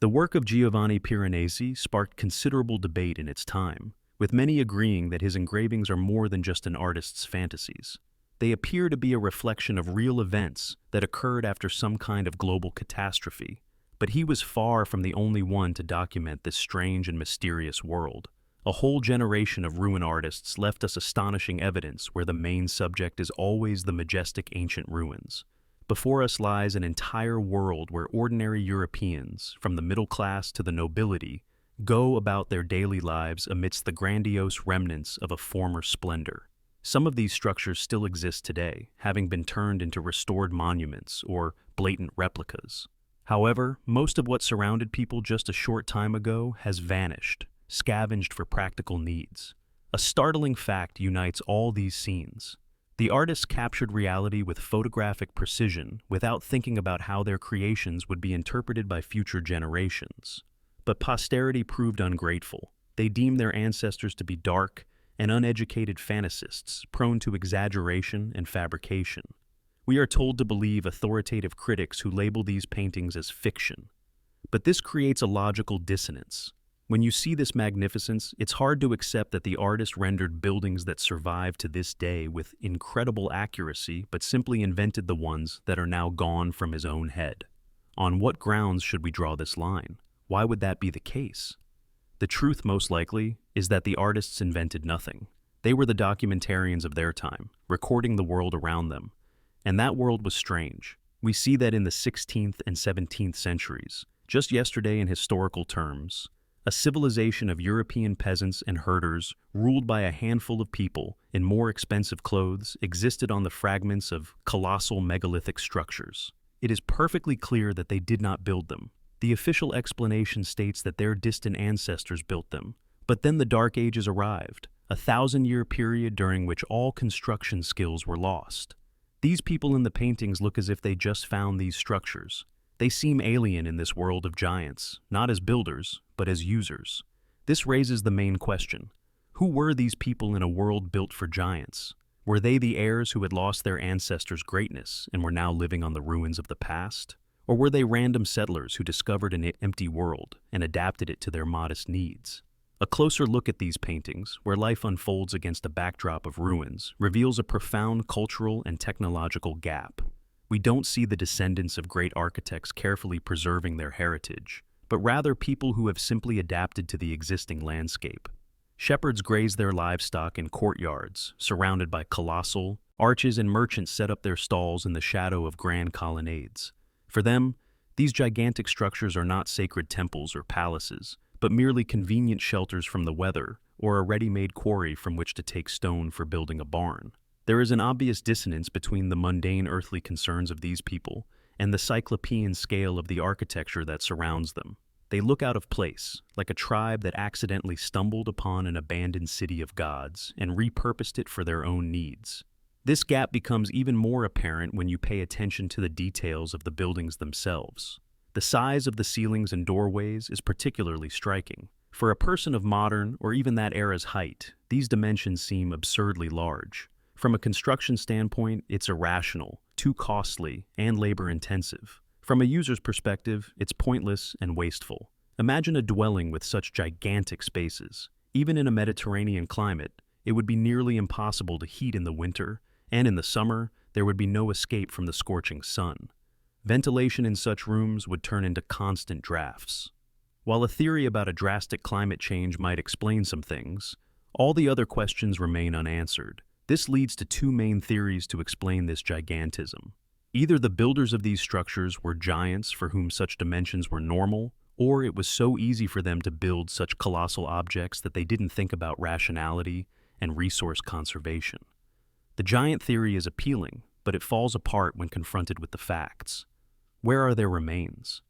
The work of Giovanni Piranesi sparked considerable debate in its time, with many agreeing that his engravings are more than just an artist's fantasies. They appear to be a reflection of real events that occurred after some kind of global catastrophe, but he was far from the only one to document this strange and mysterious world. A whole generation of ruin artists left us astonishing evidence where the main subject is always the majestic ancient ruins. Before us lies an entire world where ordinary Europeans, from the middle class to the nobility, go about their daily lives amidst the grandiose remnants of a former splendor. Some of these structures still exist today, having been turned into restored monuments or blatant replicas. However, most of what surrounded people just a short time ago has vanished, scavenged for practical needs. A startling fact unites all these scenes. The artists captured reality with photographic precision without thinking about how their creations would be interpreted by future generations. But posterity proved ungrateful. They deemed their ancestors to be dark and uneducated fantasists, prone to exaggeration and fabrication. We are told to believe authoritative critics who label these paintings as fiction. But this creates a logical dissonance. When you see this magnificence, it's hard to accept that the artist rendered buildings that survive to this day with incredible accuracy, but simply invented the ones that are now gone from his own head. On what grounds should we draw this line? Why would that be the case? The truth, most likely, is that the artists invented nothing. They were the documentarians of their time, recording the world around them. And that world was strange. We see that in the 16th and 17th centuries. Just yesterday, in historical terms, a civilization of European peasants and herders, ruled by a handful of people in more expensive clothes, existed on the fragments of colossal megalithic structures. It is perfectly clear that they did not build them. The official explanation states that their distant ancestors built them. But then the Dark Ages arrived, a 1,000-year period during which all construction skills were lost. These people in the paintings look as if they just found these structures. They seem alien in this world of giants, not as builders, but as users. This raises the main question. Who were these people in a world built for giants? Were they the heirs who had lost their ancestors' greatness and were now living on the ruins of the past? Or were they random settlers who discovered an empty world and adapted it to their modest needs? A closer look at these paintings, where life unfolds against a backdrop of ruins, reveals a profound cultural and technological gap. We don't see the descendants of great architects carefully preserving their heritage, but rather people who have simply adapted to the existing landscape. Shepherds graze their livestock in courtyards, surrounded by colossal arches, and merchants set up their stalls in the shadow of grand colonnades. For them, these gigantic structures are not sacred temples or palaces, but merely convenient shelters from the weather or a ready-made quarry from which to take stone for building a barn. There is an obvious dissonance between the mundane earthly concerns of these people and the cyclopean scale of the architecture that surrounds them. They look out of place, like a tribe that accidentally stumbled upon an abandoned city of gods and repurposed it for their own needs. This gap becomes even more apparent when you pay attention to the details of the buildings themselves. The size of the ceilings and doorways is particularly striking. For a person of modern or even that era's height, these dimensions seem absurdly large. From a construction standpoint, it's irrational, too costly, and labor-intensive. From a user's perspective, it's pointless and wasteful. Imagine a dwelling with such gigantic spaces. Even in a Mediterranean climate, it would be nearly impossible to heat in the winter, and in the summer, there would be no escape from the scorching sun. Ventilation in such rooms would turn into constant drafts. While a theory about a drastic climate change might explain some things, all the other questions remain unanswered. This leads to two main theories to explain this gigantism. Either the builders of these structures were giants for whom such dimensions were normal, or it was so easy for them to build such colossal objects that they didn't think about rationality and resource conservation. The giant theory is appealing, but it falls apart when confronted with the facts. Where are their remains?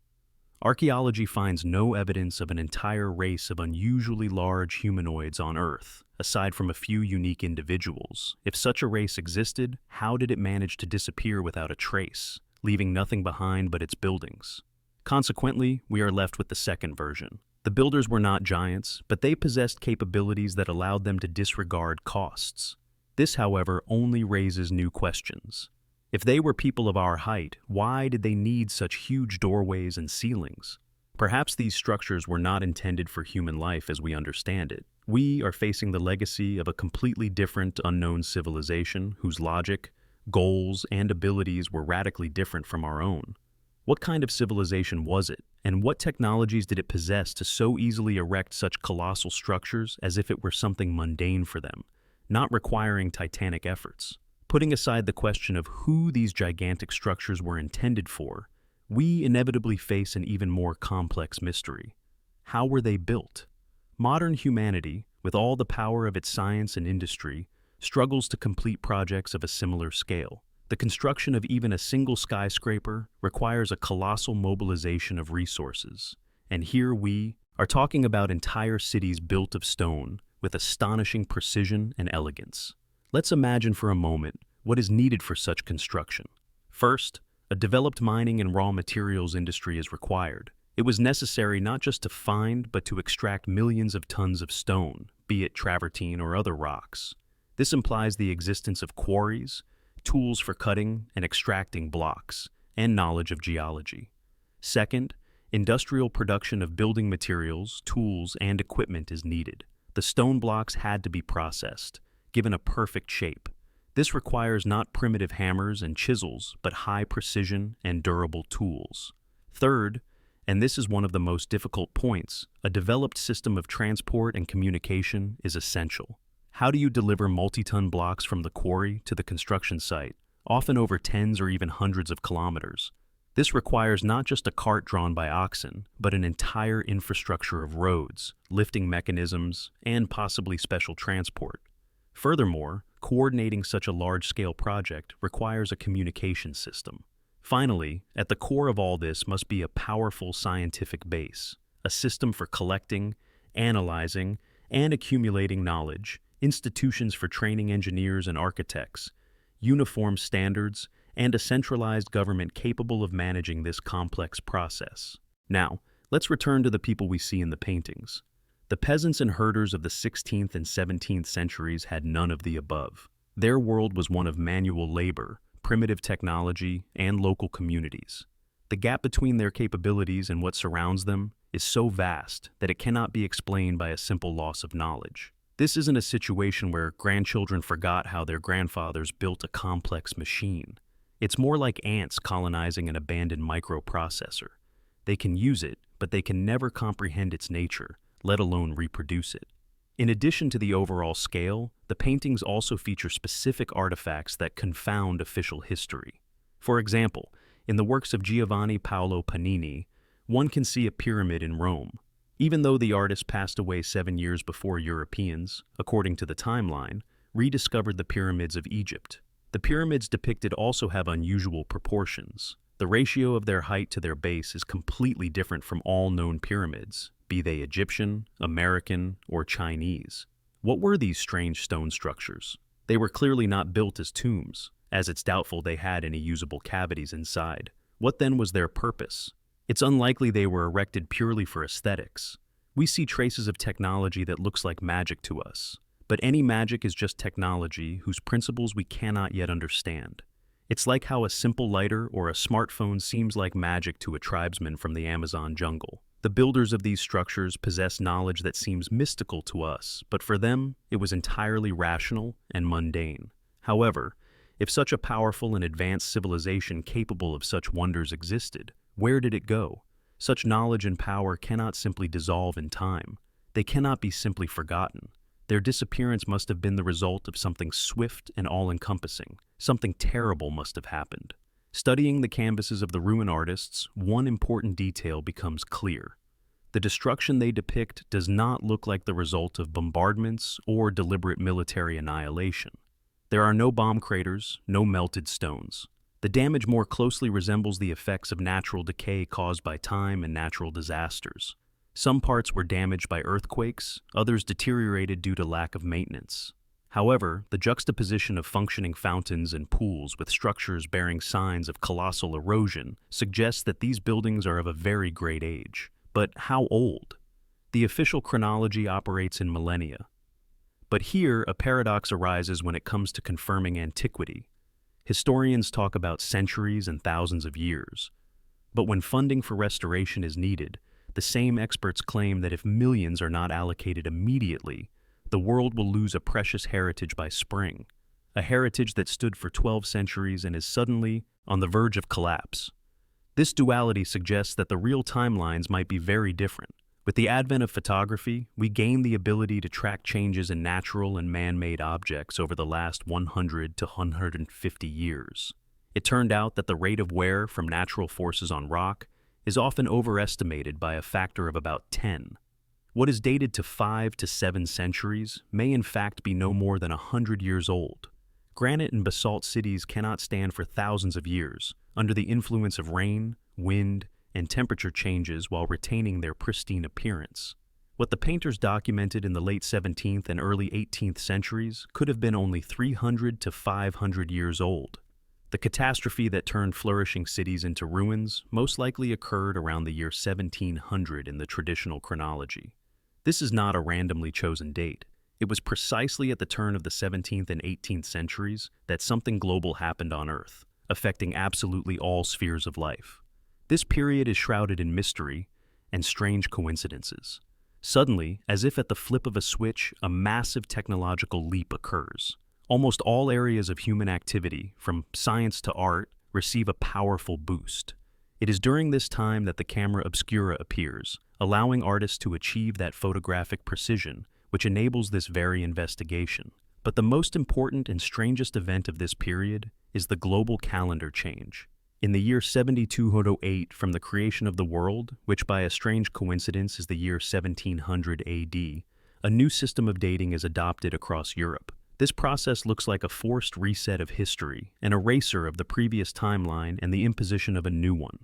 Archaeology finds no evidence of an entire race of unusually large humanoids on Earth, aside from a few unique individuals. If such a race existed, how did it manage to disappear without a trace, leaving nothing behind but its buildings? Consequently, we are left with the second version. The builders were not giants, but they possessed capabilities that allowed them to disregard costs. This, however, only raises new questions. If they were people of our height, why did they need such huge doorways and ceilings? Perhaps these structures were not intended for human life as we understand it. We are facing the legacy of a completely different, unknown civilization whose logic, goals, and abilities were radically different from our own. What kind of civilization was it, and what technologies did it possess to so easily erect such colossal structures as if it were something mundane for them, not requiring titanic efforts? Putting aside the question of who these gigantic structures were intended for, we inevitably face an even more complex mystery. How were they built? Modern humanity, with all the power of its science and industry, struggles to complete projects of a similar scale. The construction of even a single skyscraper requires a colossal mobilization of resources. And here we are talking about entire cities built of stone with astonishing precision and elegance. Let's imagine for a moment what is needed for such construction. First, a developed mining and raw materials industry is required. It was necessary not just to find, but to extract millions of tons of stone, be it travertine or other rocks. This implies the existence of quarries, tools for cutting and extracting blocks, and knowledge of geology. Second, industrial production of building materials, tools, and equipment is needed. The stone blocks had to be processed, given a perfect shape. This requires not primitive hammers and chisels, but high precision and durable tools. Third, and this is one of the most difficult points, a developed system of transport and communication is essential. How do you deliver multi-ton blocks from the quarry to the construction site, often over tens or even hundreds of kilometers? This requires not just a cart drawn by oxen, but an entire infrastructure of roads, lifting mechanisms, and possibly special transport. Furthermore, coordinating such a large-scale project requires a communication system. Finally, at the core of all this must be a powerful scientific base, a system for collecting, analyzing, and accumulating knowledge, institutions for training engineers and architects, uniform standards, and a centralized government capable of managing this complex process. Now, let's return to the people we see in the paintings. The peasants and herders of the 16th and 17th centuries had none of the above. Their world was one of manual labor, primitive technology, and local communities. The gap between their capabilities and what surrounds them is so vast that it cannot be explained by a simple loss of knowledge. This isn't a situation where grandchildren forgot how their grandfathers built a complex machine. It's more like ants colonizing an abandoned microprocessor. They can use it, but they can never comprehend its nature, let alone reproduce it. In addition to the overall scale, the paintings also feature specific artifacts that confound official history. For example, in the works of Giovanni Panini, one can see a pyramid in Rome. Even though the artist passed away 7 years before Europeans, according to the timeline, rediscovered the pyramids of Egypt. The pyramids depicted also have unusual proportions. The ratio of their height to their base is completely different from all known pyramids, be they Egyptian, American, or Chinese. What were these strange stone structures? They were clearly not built as tombs, as it's doubtful they had any usable cavities inside. What then was their purpose? It's unlikely they were erected purely for aesthetics. We see traces of technology that looks like magic to us, but any magic is just technology whose principles we cannot yet understand. It's like how a simple lighter or a smartphone seems like magic to a tribesman from the Amazon jungle. The builders of these structures possess knowledge that seems mystical to us, but for them, it was entirely rational and mundane. However, if such a powerful and advanced civilization capable of such wonders existed, where did it go? Such knowledge and power cannot simply dissolve in time. They cannot be simply forgotten. Their disappearance must have been the result of something swift and all-encompassing. Something terrible must have happened. Studying the canvases of the ruin artists, one important detail becomes clear. The destruction they depict does not look like the result of bombardments or deliberate military annihilation. There are no bomb craters, no melted stones. The damage more closely resembles the effects of natural decay caused by time and natural disasters. Some parts were damaged by earthquakes, others deteriorated due to lack of maintenance. However, the juxtaposition of functioning fountains and pools with structures bearing signs of colossal erosion suggests that these buildings are of a very great age. But how old? The official chronology operates in millennia. But here, a paradox arises when it comes to confirming antiquity. Historians talk about centuries and thousands of years. But when funding for restoration is needed, The same experts claim that if millions are not allocated immediately, the world will lose a precious heritage by spring, a heritage that stood for 12 centuries and is suddenly on the verge of collapse. This duality suggests that the real timelines might be very different. With the advent of photography, we gain the ability to track changes in natural and man-made objects over the last 100 to 150 years. It turned out that the rate of wear from natural forces on rock is often overestimated by a factor of about 10. What is dated to 5 to 7 centuries may in fact be no more than 100 years old. Granite and basalt cities cannot stand for thousands of years under the influence of rain, wind, and temperature changes while retaining their pristine appearance. What the painters documented in the late 17th and early 18th centuries could have been only 300 to 500 years old. The catastrophe that turned flourishing cities into ruins most likely occurred around the year 1700 in the traditional chronology. This is not a randomly chosen date. It was precisely at the turn of the 17th and 18th centuries that something global happened on Earth, affecting absolutely all spheres of life. This period is shrouded in mystery and strange coincidences. Suddenly, as if at the flip of a switch, a massive technological leap occurs. Almost all areas of human activity, from science to art, receive a powerful boost. It is during this time that the camera obscura appears, allowing artists to achieve that photographic precision which enables this very investigation. But the most important and strangest event of this period is the global calendar change. In the year 7208 from the creation of the world, which by a strange coincidence is the year 1700 AD, a new system of dating is adopted across Europe. This process looks like a forced reset of history, an eraser of the previous timeline and the imposition of a new one.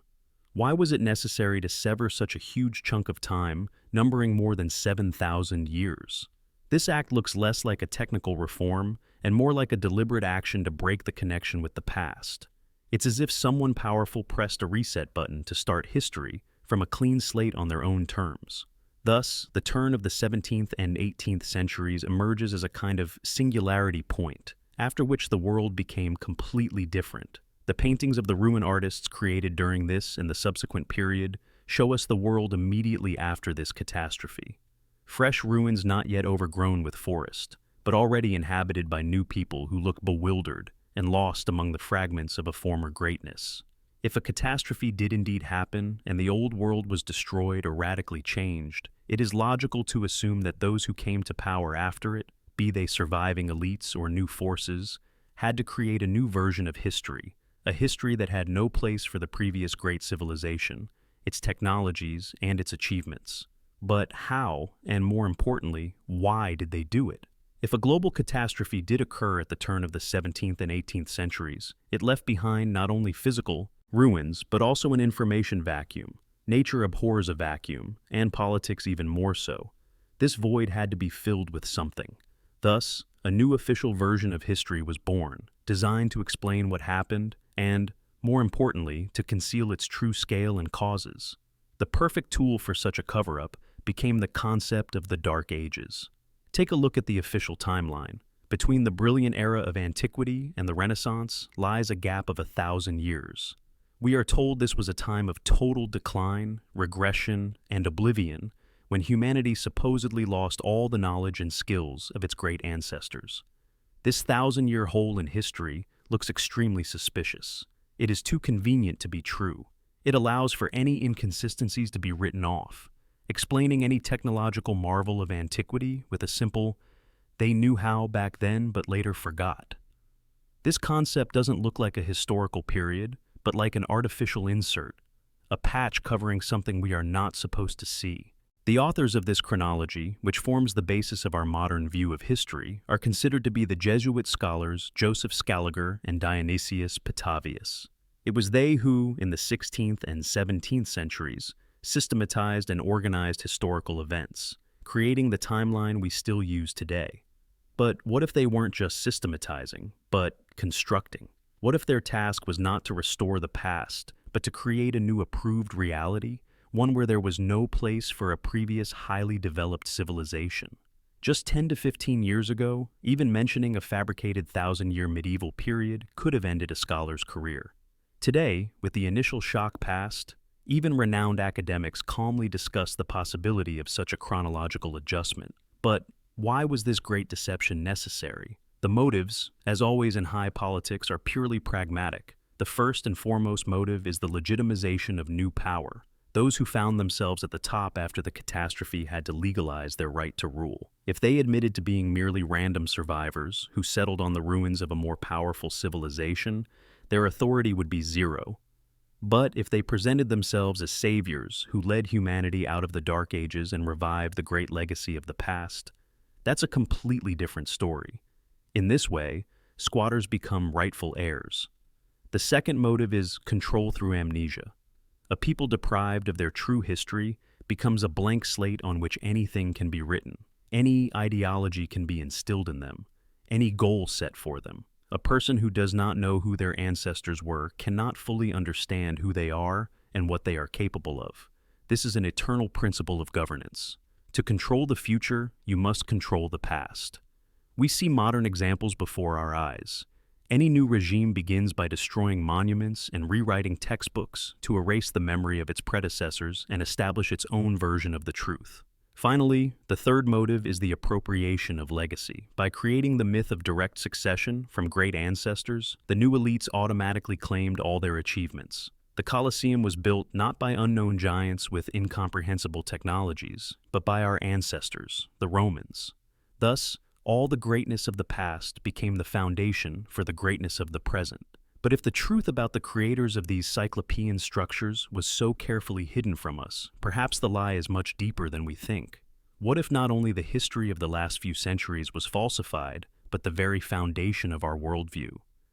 Why was it necessary to sever such a huge chunk of time, numbering more than 7,000 years? This act looks less like a technical reform and more like a deliberate action to break the connection with the past. It's as if someone powerful pressed a reset button to start history from a clean slate on their own terms. Thus, the turn of the 17th and 18th centuries emerges as a kind of singularity point, after which the world became completely different. The paintings of the ruin artists created during this and the subsequent period show us the world immediately after this catastrophe. Fresh ruins not yet overgrown with forest, but already inhabited by new people who look bewildered and lost among the fragments of a former greatness. If a catastrophe did indeed happen and the old world was destroyed or radically changed, it is logical to assume that those who came to power after it, be they surviving elites or new forces, had to create a new version of history, a history that had no place for the previous great civilization, its technologies, and its achievements. But how, and more importantly, why did they do it? If a global catastrophe did occur at the turn of the 17th and 18th centuries, it left behind not only physical ruins, but also an information vacuum. Nature abhors a vacuum, and politics even more so. This void had to be filled with something. Thus, a new official version of history was born, designed to explain what happened and, more importantly, to conceal its true scale and causes. The perfect tool for such a cover-up became the concept of the Dark Ages. Take a look at the official timeline. Between the brilliant era of antiquity and the Renaissance lies a gap of 1,000 years. We are told this was a time of total decline, regression, and oblivion, when humanity supposedly lost all the knowledge and skills of its great ancestors. This 1,000-year hole in history looks extremely suspicious. It is too convenient to be true. It allows for any inconsistencies to be written off, explaining any technological marvel of antiquity with a simple, "they knew how back then but later forgot." This concept doesn't look like a historical period, but like an artificial insert, a patch covering something we are not supposed to see. The authors of this chronology, which forms the basis of our modern view of history, are considered to be the Jesuit scholars Joseph Scaliger and Dionysius Petavius. It was they who, in the 16th and 17th centuries, systematized and organized historical events, creating the timeline we still use today. But what if they weren't just systematizing, but constructing? What if their task was not to restore the past, but to create a new approved reality, one where there was no place for a previous highly developed civilization? Just 10 to 15 years ago, even mentioning a fabricated 1,000-year medieval period could have ended a scholar's career. Today, with the initial shock past, Even renowned academics calmly discuss the possibility of such a chronological adjustment. But why was this great deception necessary? The motives, as always in high politics, are purely pragmatic. The first and foremost motive is the legitimization of new power. Those who found themselves at the top after the catastrophe had to legalize their right to rule. If they admitted to being merely random survivors who settled on the ruins of a more powerful civilization, their authority would be zero. But if they presented themselves as saviors who led humanity out of the Dark Ages and revived the great legacy of the past, that's a completely different story. In this way, squatters become rightful heirs. The second motive is control through amnesia. A people deprived of their true history becomes a blank slate on which anything can be written. Any ideology can be instilled in them, any goal set for them. A person who does not know who their ancestors were cannot fully understand who they are and what they are capable of. This is an eternal principle of governance. To control the future, you must control the past. We see modern examples before our eyes. Any new regime begins by destroying monuments and rewriting textbooks to erase the memory of its predecessors and establish its own version of the truth. Finally, the third motive is the appropriation of legacy. By creating the myth of direct succession from great ancestors, the new elites automatically claimed all their achievements. The Colosseum was built not by unknown giants with incomprehensible technologies, but by our ancestors, the Romans. Thus, all the greatness of the past became the foundation for the greatness of the present. But if the truth about the creators of these cyclopean structures was so carefully hidden from us, perhaps the lie is much deeper than we think. What if not only the history of the last few centuries was falsified, but the very foundation of our worldview?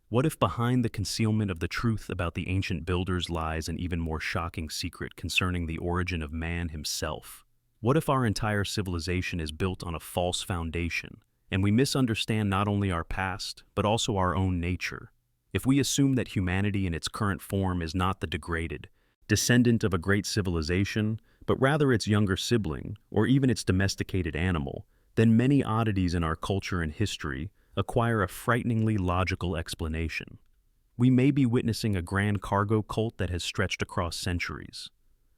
What if behind the concealment of the truth about the ancient builders lies an even more shocking secret concerning the origin of man himself? What if our entire civilization is built on a false foundation, and we misunderstand not only our past, but also our own nature? If we assume that humanity in its current form is not the degraded descendant of a great civilization, but rather its younger sibling, or even its domesticated animal, then many oddities in our culture and history acquire a frighteningly logical explanation. We may be witnessing a grand cargo cult that has stretched across centuries.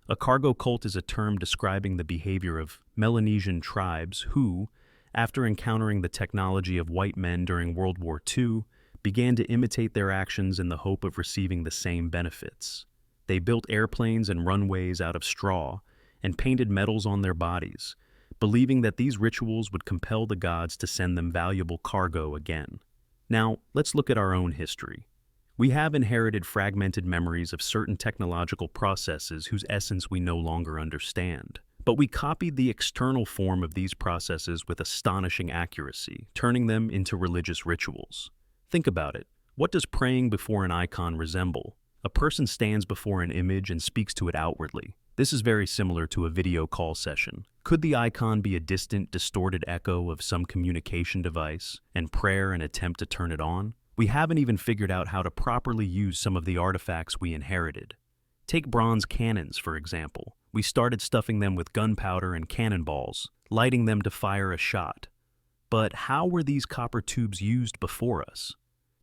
A cargo cult is a term describing the behavior of Melanesian tribes who, after encountering the technology of white men during World War II, began to imitate their actions in the hope of receiving the same benefits. They built airplanes and runways out of straw and painted medals on their bodies, believing that these rituals would compel the gods to send them valuable cargo again. Now, let's look at our own history. We have inherited fragmented memories of certain technological processes whose essence we no longer understand. But we copied the external form of these processes with astonishing accuracy, turning them into religious rituals. Think about it. What does praying before an icon resemble? A person stands before an image and speaks to it outwardly. This is very similar to a video call session. Could the icon be a distant, distorted echo of some communication device, and prayer an attempt to turn it on? We haven't even figured out how to properly use some of the artifacts we inherited. Take bronze cannons, for example. We started stuffing them with gunpowder and cannonballs, lighting them to fire a shot. But how were these copper tubes used before us?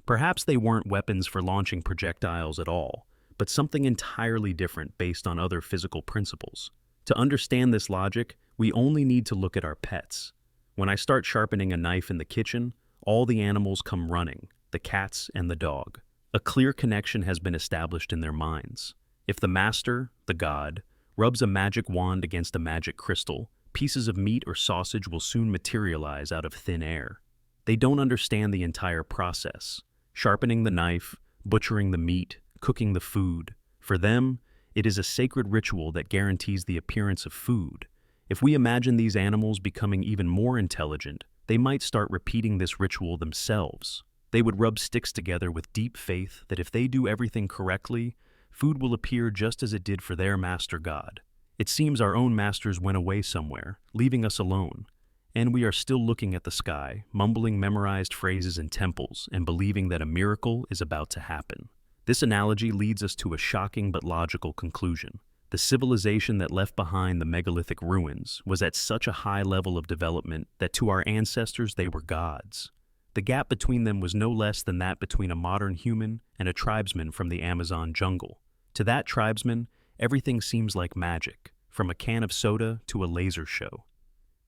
Perhaps they weren't weapons for launching projectiles at all, but something entirely different based on other physical principles. To understand this logic, we only need to look at our pets. When I start sharpening a knife in the kitchen, all the animals come running, the cats and the dog. A clear connection has been established in their minds. If the master, the god, rubs a magic wand against a magic crystal, pieces of meat or sausage will soon materialize out of thin air. They don't understand the entire process. Sharpening the knife, butchering the meat, cooking the food. For them, it is a sacred ritual that guarantees the appearance of food. If we imagine these animals becoming even more intelligent, they might start repeating this ritual themselves. They would rub sticks together with deep faith that if they do everything correctly, food will appear just as it did for their master god. It seems our own masters went away somewhere, leaving us alone, and we are still looking at the sky, mumbling memorized phrases in temples, and believing that a miracle is about to happen. This analogy leads us to a shocking but logical conclusion. The civilization that left behind the megalithic ruins was at such a high level of development that to our ancestors they were gods. The gap between them was no less than that between a modern human and a tribesman from the Amazon jungle. To that tribesman, Everything seems like magic, from a can of soda to a laser show.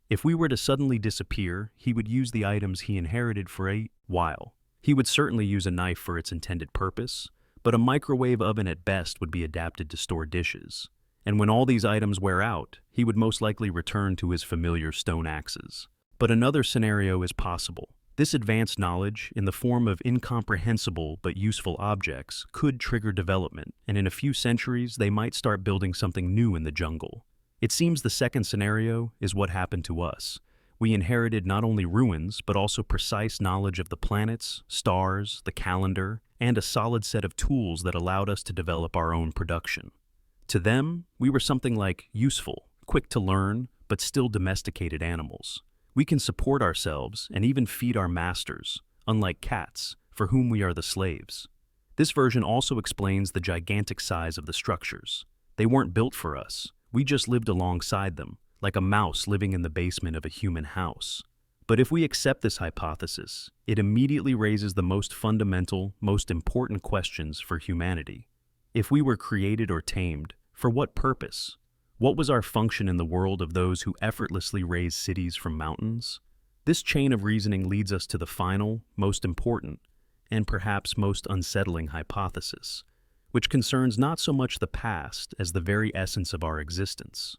If we were to suddenly disappear, he would use the items he inherited for a while. He would certainly use a knife for its intended purpose, but a microwave oven at best would be adapted to store dishes. And when all these items wear out, he would most likely return to his familiar stone axes. But another scenario is possible. This advanced knowledge, in the form of incomprehensible but useful objects, could trigger development, and in a few centuries they might start building something new in the jungle. It seems the second scenario is what happened to us. We inherited not only ruins, but also precise knowledge of the planets, stars, the calendar, and a solid set of tools that allowed us to develop our own production. To them, we were something like useful, quick to learn, but still domesticated animals. We can support ourselves and even feed our masters, unlike cats, for whom we are the slaves. This version also explains the gigantic size of the structures. They weren't built for us. We just lived alongside them, like a mouse living in the basement of a human house. But if we accept this hypothesis, it immediately raises the most fundamental, most important questions for humanity. If we were created or tamed, for what purpose? What was our function in the world of those who effortlessly raise cities from mountains? This chain of reasoning leads us to the final, most important, and perhaps most unsettling hypothesis, which concerns not so much the past as the very essence of our existence.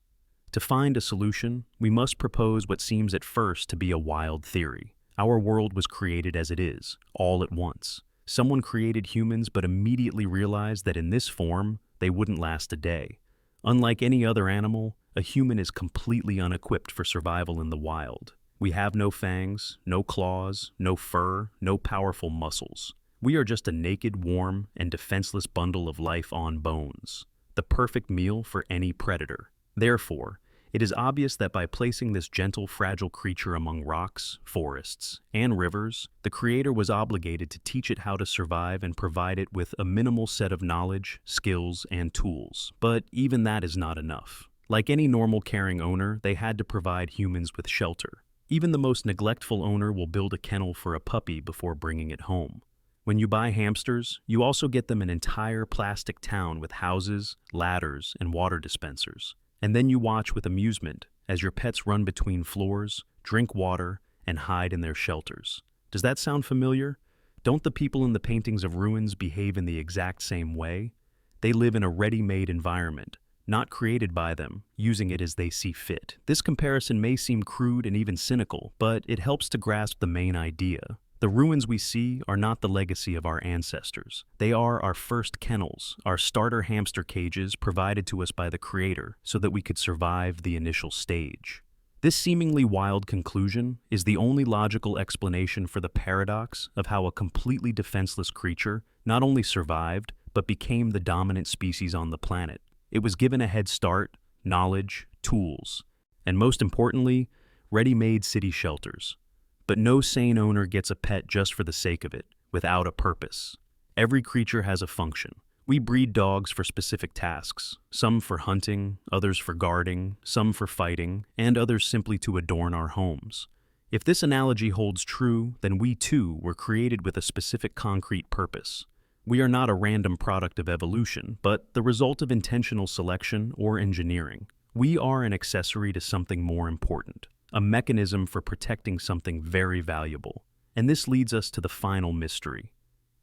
To find a solution, we must propose what seems at first to be a wild theory. Our world was created as it is, all at once. Someone created humans but immediately realized that in this form, they wouldn't last a day. Unlike any other animal, a human is completely unequipped for survival in the wild. We have no fangs, no claws, no fur, no powerful muscles. We are just a naked, warm, and defenseless bundle of life on bones, the perfect meal for any predator. Therefore, it is obvious that by placing this gentle, fragile creature among rocks, forests, and rivers, the Creator was obligated to teach it how to survive and provide it with a minimal set of knowledge, skills, and tools. But even that is not enough. Like any normal caring owner, they had to provide humans with shelter. Even the most neglectful owner will build a kennel for a puppy before bringing it home. When you buy hamsters, you also get them an entire plastic town with houses, ladders, and water dispensers. And then you watch with amusement as your pets run between floors, drink water, and hide in their shelters. Does that sound familiar? Don't the people in the paintings of ruins behave in the exact same way? They live in a ready-made environment, not created by them, using it as they see fit. This comparison may seem crude and even cynical, but it helps to grasp the main idea. The ruins we see are not the legacy of our ancestors. They are our first kennels, our starter hamster cages provided to us by the Creator so that we could survive the initial stage. This seemingly wild conclusion is the only logical explanation for the paradox of how a completely defenseless creature not only survived, but became the dominant species on the planet. It was given a head start, knowledge, tools, and most importantly, ready-made city shelters. But no sane owner gets a pet just for the sake of it, without a purpose. Every creature has a function. We breed dogs for specific tasks, some for hunting, others for guarding, some for fighting, and others simply to adorn our homes. If this analogy holds true, then we too were created with a specific concrete purpose. We are not a random product of evolution, but the result of intentional selection or engineering. We are an accessory to something more important, a mechanism for protecting something very valuable. And this leads us to the final mystery.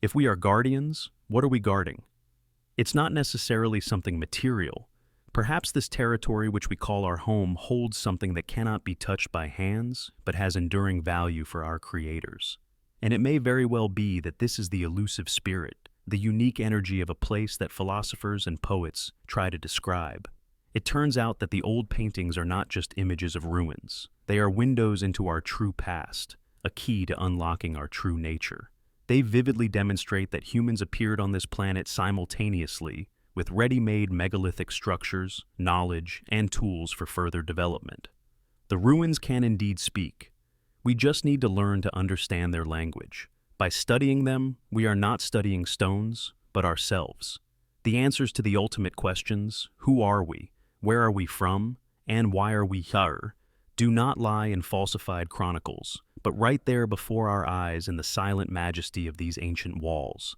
If we are guardians, what are we guarding? It's not necessarily something material. Perhaps this territory which we call our home holds something that cannot be touched by hands, but has enduring value for our creators. And it may very well be that this is the elusive spirit, the unique energy of a place that philosophers and poets try to describe. It turns out that the old paintings are not just images of ruins. They are windows into our true past, a key to unlocking our true nature. They vividly demonstrate that humans appeared on this planet simultaneously, with ready-made megalithic structures, knowledge, and tools for further development. The ruins can indeed speak. We just need to learn to understand their language. By studying them, we are not studying stones, but ourselves. The answers to the ultimate questions, who are we, where are we from, and why are we here, do not lie in falsified chronicles, but right there before our eyes in the silent majesty of these ancient walls.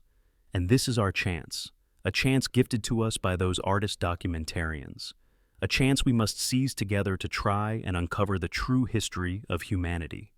And this is our chance, a chance gifted to us by those artist documentarians, a chance we must seize together to try and uncover the true history of humanity.